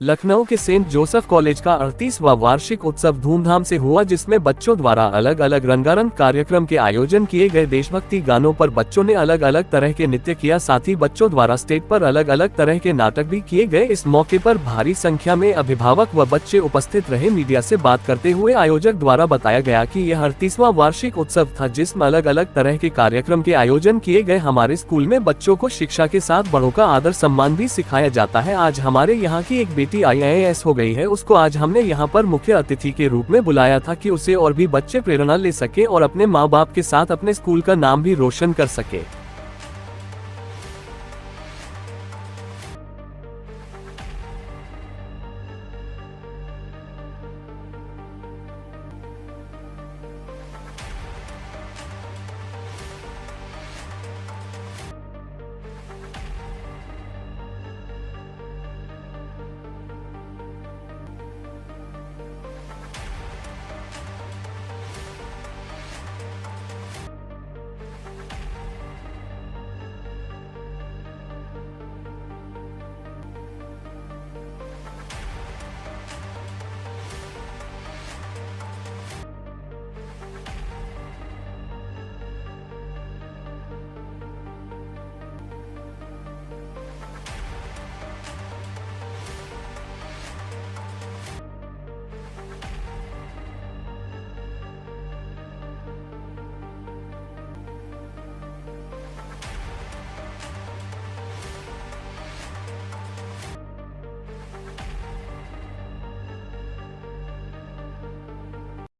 लखनऊ के Saint Joseph college का 38वां वार्षिक उत्सव धूमधाम से हुआ, जिसमें बच्चों द्वारा अलग अलग रंगारंग कार्यक्रम के आयोजन किए गए। देशभक्ति गानों पर बच्चों ने अलग अलग तरह के नृत्य किया, साथ ही बच्चों द्वारा स्टेज पर अलग अलग तरह के नाटक भी किए गए। इस मौके पर भारी संख्या में अभिभावक व बच्चे उपस्थित रहे। मीडिया से बात करते हुए आयोजक द्वारा बताया गया कि यह 38वां वार्षिक उत्सव था, जिसमें अलग अलग तरह के कार्यक्रम के आयोजन किए गए। हमारे स्कूल में बच्चों को शिक्षा के साथ बड़ों का आदर सम्मान भी सिखाया जाता है। आज हमारे यहाँ की एक बेटी IAS हो गई है, उसको आज हमने यहाँ पर मुख्य अतिथि के रूप में बुलाया था कि उसे और भी बच्चे प्रेरणा ले सके और अपने माँ बाप के साथ अपने स्कूल का नाम भी रोशन कर सके।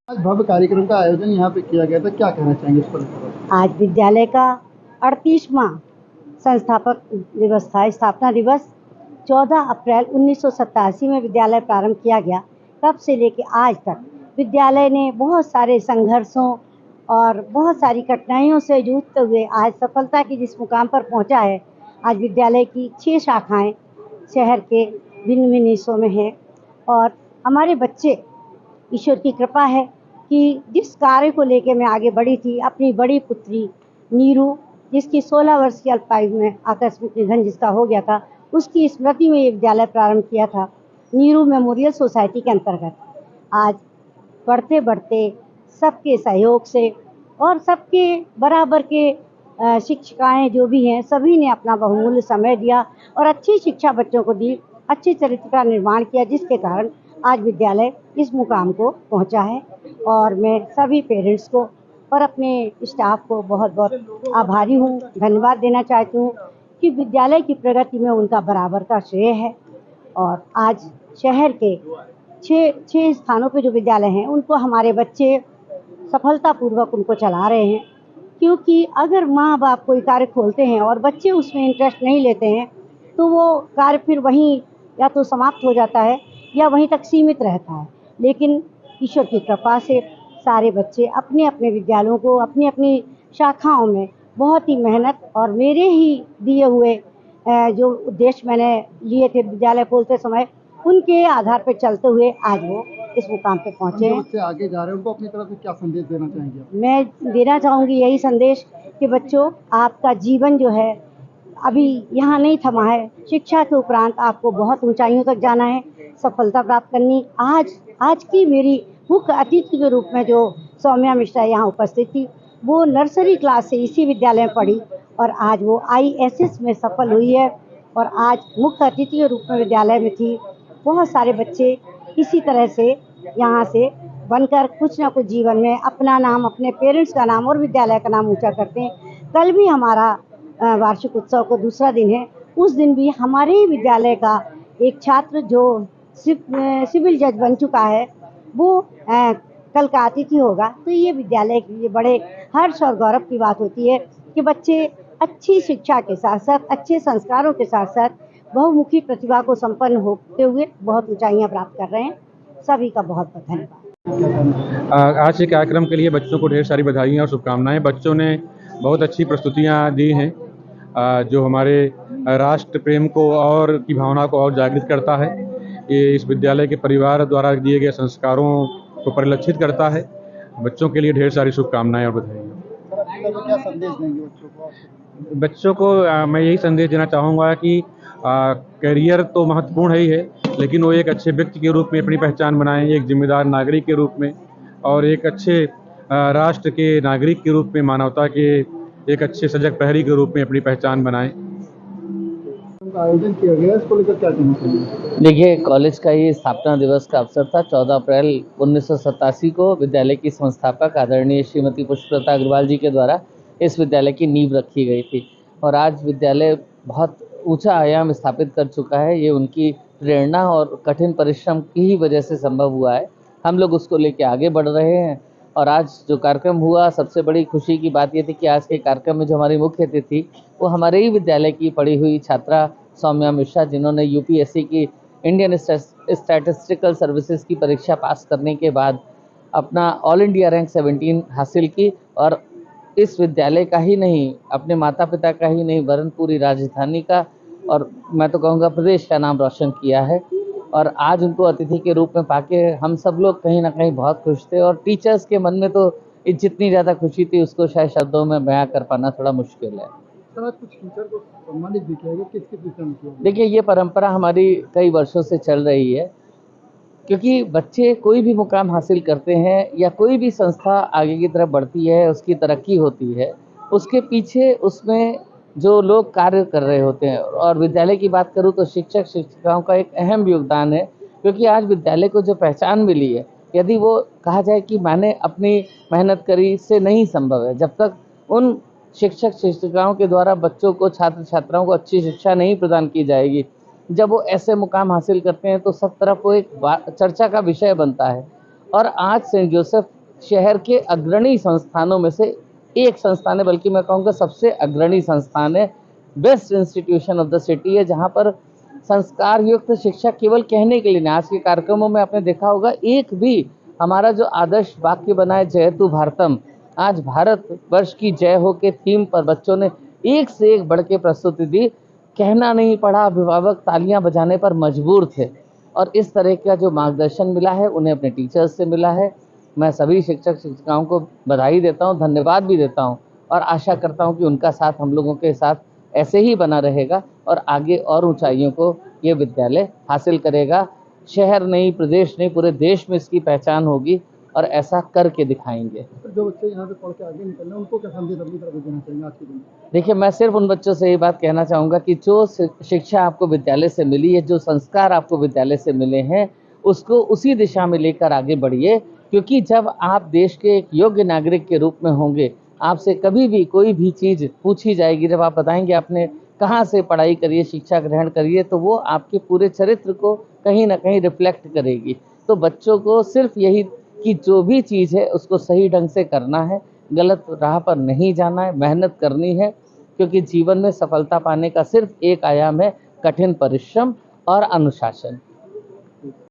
आज भव्य कार्यक्रम का आयोजन यहाँ पे किया गया था, क्या कहना चाहेंगे इस पर? आज विद्यालय का 38वां संस्थापक दिवस था। स्थापना दिवस 14 अप्रैल 1987 में विद्यालय प्रारंभ किया गया। तब से लेकर आज तक विद्यालय ने बहुत सारे संघर्षों और बहुत सारी कठिनाइयों से जूझते हुए आज सफलता की जिस मुकाम पर पहुंचा है। आज विद्यालय की 6 शाखाएं शहर के भिन्न भिन्न हिस्सों में हैं और हमारे बच्चे, ईश्वर की कृपा है कि जिस कार्य को लेकर मैं आगे बढ़ी थी, अपनी बड़ी पुत्री नीरू, जिसकी 16 वर्ष की अल्पायु में आकस्मिक निधन जिसका हो गया था, उसकी स्मृति में ये विद्यालय प्रारंभ किया था। नीरू मेमोरियल सोसाइटी के अंतर्गत आज बढ़ते बढ़ते सबके सहयोग से और सबके बराबर के शिक्षिकाएं जो भी हैं, सभी ने अपना बहुमूल्य समय दिया और अच्छी शिक्षा बच्चों को दी, अच्छे चरित्र का निर्माण किया, जिसके कारण आज विद्यालय इस मुकाम को पहुंचा है। और मैं सभी पेरेंट्स को और अपने स्टाफ को बहुत बहुत आभारी हूं, धन्यवाद देना चाहती हूं कि विद्यालय की प्रगति में उनका बराबर का श्रेय है। और आज शहर के 6 स्थानों पे जो विद्यालय हैं, उनको हमारे बच्चे सफलतापूर्वक उनको चला रहे हैं। क्योंकि अगर माँ बाप कोई कार्य खोलते हैं और बच्चे उसमें इंटरेस्ट नहीं लेते हैं, तो वो कार्य फिर वहीं या तो समाप्त हो जाता है या वहीं तक सीमित रहता है। लेकिन ईश्वर की कृपा से सारे बच्चे अपने अपने विद्यालयों को, अपनी अपनी शाखाओं में बहुत ही मेहनत और मेरे ही दिए हुए जो उद्देश्य मैंने लिए थे विद्यालय खोलते समय, उनके आधार पर चलते हुए आज वो इस मुकाम पे पहुँचे हैं। बच्चे आगे जा रहे हैं, उनको अपनी तरफ से क्या संदेश देना चाहेंगे? मैं देना चाहूँगी यही संदेश कि बच्चों, आपका जीवन जो है अभी यहाँ नहीं थमा है। शिक्षा के उपरांत आपको बहुत ऊंचाइयों तक जाना है, सफलता प्राप्त करनी। आज की मेरी मुख्य अतिथि के रूप में जो सौम्या मिश्रा यहाँ उपस्थित थी, वो नर्सरी क्लास से इसी विद्यालय में पढ़ी और आज वो IAS में सफल हुई है और आज मुख्य अतिथि के रूप में विद्यालय में थी। बहुत सारे बच्चे इसी तरह से यहाँ से बनकर कुछ ना कुछ जीवन में अपना नाम, अपने पेरेंट्स का नाम और विद्यालय का नाम ऊंचा करते हैं। कल भी हमारा वार्षिक उत्सव को दूसरा दिन है। उस दिन भी हमारे ही विद्यालय का एक छात्र जो सिविल जज बन चुका है, वो कल का अतिथि होगा। तो ये विद्यालय के लिए बड़े हर्ष और गौरव की बात होती है कि बच्चे अच्छी शिक्षा के साथ साथ, अच्छे संस्कारों के साथ साथ बहुमुखी प्रतिभा को संपन्न होते हुए बहुत ऊंचाइयां प्राप्त कर रहे हैं। सभी का बहुत बहुत धन्यवाद। आज के कार्यक्रम के लिए बच्चों को ढेर सारी बधाइयाँ और शुभकामनाएं। बच्चों ने बहुत अच्छी प्रस्तुतियाँ दी हैं, जो हमारे राष्ट्र प्रेम को और की भावना को और जागृत करता है। ये इस विद्यालय के परिवार द्वारा दिए गए संस्कारों को परिलक्षित करता है। बच्चों के लिए ढेर सारी शुभकामनाएं और बधाइयाँ। क्या संदेश देंगे बच्चों को मैं यही संदेश देना चाहूँगा कि करियर तो महत्वपूर्ण ही है, लेकिन वो एक अच्छे व्यक्ति के रूप में अपनी पहचान बनाएं, एक जिम्मेदार नागरिक के रूप में और एक अच्छे राष्ट्र के नागरिक के रूप में, मानवता के एक अच्छे सजग प्रहरी के रूप में अपनी पहचान बनाएं। का आयोजन किया गया है, इसको लेकर क्या कहना चाहिए? देखिए, कॉलेज का ये स्थापना दिवस का अवसर था। 14 अप्रैल 1987 को विद्यालय की संस्थापक आदरणीय श्रीमती पुष्पलता अग्रवाल जी के द्वारा इस विद्यालय की नींव रखी गई थी और आज विद्यालय बहुत ऊंचा आयाम स्थापित कर चुका है। ये उनकी प्रेरणा और कठिन परिश्रम की ही वजह से संभव हुआ है। हम लोग उसको लेके आगे बढ़ रहे हैं और आज जो कार्यक्रम हुआ, सबसे बड़ी खुशी की बात ये थी कि आज के कार्यक्रम में जो हमारी मुख्य अतिथि थी वो हमारे ही विद्यालय की पढ़ी हुई छात्रा सौम्या मिश्रा, जिन्होंने यूपीएससी की इंडियन स्टैटिस्टिकल सर्विसेज की परीक्षा पास करने के बाद अपना ऑल इंडिया रैंक 17 हासिल की और इस विद्यालय का ही नहीं, अपने माता पिता का ही नहीं, वरन पूरी राजधानी का और मैं तो कहूँगा प्रदेश का नाम रोशन किया है। और आज उनको अतिथि के रूप में पाके हम सब लोग कहीं ना कहीं बहुत खुश थे और टीचर्स के मन में तो जितनी ज़्यादा खुशी थी उसको शायद शब्दों में बयां कर पाना थोड़ा मुश्किल है। सर, आज कुछ टीचर को सम्मानित भी किया गया, किस किस विषय में किया गया? देखिए, ये परंपरा हमारी कई वर्षों से चल रही है, क्योंकि बच्चे कोई भी मुकाम हासिल करते हैं या कोई भी संस्था आगे की तरफ बढ़ती है, उसकी तरक्की होती है, उसके पीछे उसमें जो लोग कार्य कर रहे होते हैं। और विद्यालय की बात करूं तो शिक्षक शिक्षिकाओं का एक अहम योगदान है, क्योंकि आज विद्यालय को जो पहचान मिली है, यदि वो कहा जाए कि मैंने अपनी मेहनत करी, इससे नहीं संभव है। जब तक उन शिक्षक शिक्षिकाओं के द्वारा बच्चों को, छात्र छात्राओं को अच्छी शिक्षा नहीं प्रदान की जाएगी, जब वो ऐसे मुकाम हासिल करते हैं तो सब तरफ वो एक चर्चा का विषय बनता है। और आज सेंट जोसेफ शहर के अग्रणी संस्थानों में से एक संस्थान है, बल्कि मैं कहूँगा सबसे अग्रणी संस्थान है, best institution of the city है, जहाँ पर संस्कार युक्त शिक्षा केवल कहने के लिए नहीं। आज के कार्यक्रमों में आपने देखा होगा, एक भी हमारा जो आदर्श वाक्य बना है, जयतु भारतम, आज भारत वर्ष की जय हो के थीम पर बच्चों ने एक से एक बढ़ के प्रस्तुति दी। कहना नहीं पड़ा, अभिभावक तालियां बजाने पर मजबूर थे और इस तरह का जो मार्गदर्शन मिला है उन्हें अपने टीचर्स से मिला है। मैं सभी शिक्षक शिक्षिकाओं को बधाई देता हूं, धन्यवाद भी देता हूं और आशा करता हूं कि उनका साथ हम लोगों के साथ ऐसे ही बना रहेगा और आगे और ऊंचाइयों को ये विद्यालय हासिल करेगा। शहर नहीं, प्रदेश नहीं, पूरे देश में इसकी पहचान होगी और ऐसा करके दिखाएंगे। सर, जो बच्चे यहाँ पे पढ़ के आगे निकल रहे हैं, उनको क्या संदेश अपनी तरफ से देना चाहेंगे आज के दिन? देखिए, मैं सिर्फ उन बच्चों से ये बात कहना चाहूँगा कि जो शिक्षा आपको विद्यालय से मिली है, जो संस्कार आपको विद्यालय से मिले हैं, उसको उसी दिशा में लेकर आगे बढ़िए, क्योंकि जब आप देश के एक योग्य नागरिक के रूप में होंगे, आपसे कभी भी कोई भी चीज़ पूछी जाएगी, जब आप बताएंगे आपने कहाँ से पढ़ाई करी है, शिक्षा ग्रहण करी है, तो वो आपके पूरे चरित्र को कहीं ना कहीं रिफ्लेक्ट करेगी। तो बच्चों को सिर्फ यही कि जो भी चीज़ है उसको सही ढंग से करना है, गलत राह पर नहीं जाना है, मेहनत करनी है, क्योंकि जीवन में सफलता पाने का सिर्फ एक आयाम है, कठिन परिश्रम और अनुशासन।